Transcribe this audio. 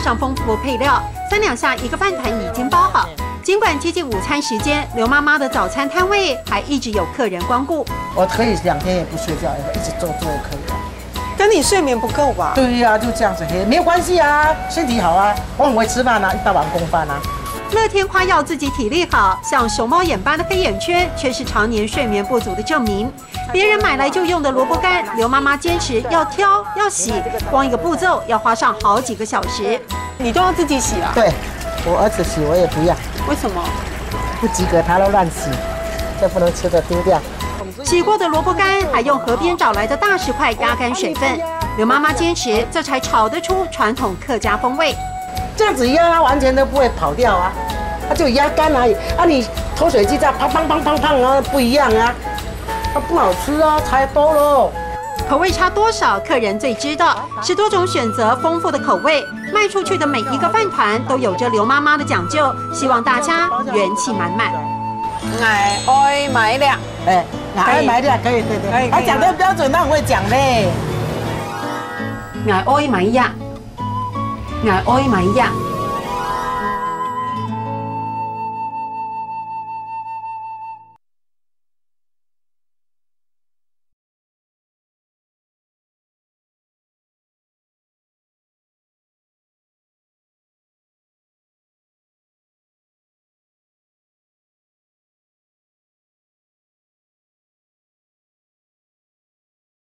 上丰富配料，3两下一个饭团已经包好。尽管接近午餐时间，刘妈妈的早餐摊位还一直有客人光顾。我可以2天也不睡觉，一直做可以啊。跟你睡眠不够吧？对呀、就这样子，没有关系啊，身体好啊，我很会吃饭啊，一大碗公饭啊。乐天夸耀自己体力好，像熊猫眼般的黑眼圈却是常年睡眠不足的证明。别人买来就用的萝卜干，刘妈妈坚持要挑要洗，光一个步骤要花上好几个小时。你都要自己洗啊？对，我儿子洗我也不要，为什么？不及格他都乱洗，这不能吃的丢掉。洗过的萝卜干还用河边找来的大石块压干水分。刘妈妈坚持，这才炒得出传统客家风味。这样子压它完全都不会跑掉啊，它就压干而已。啊，你脱水机这样砰砰砰砰砰啊，不一样啊，它不好吃啊，太多了。口味差多少，客人最知道。10多种选择，丰富的口味，卖出去的每一个饭团都有着刘妈妈的讲究，希望大家元气满满。爱爱买两，哎，爱买点可以，对对，他讲的标准，他很会讲嘞。爱爱买呀，爱爱买呀。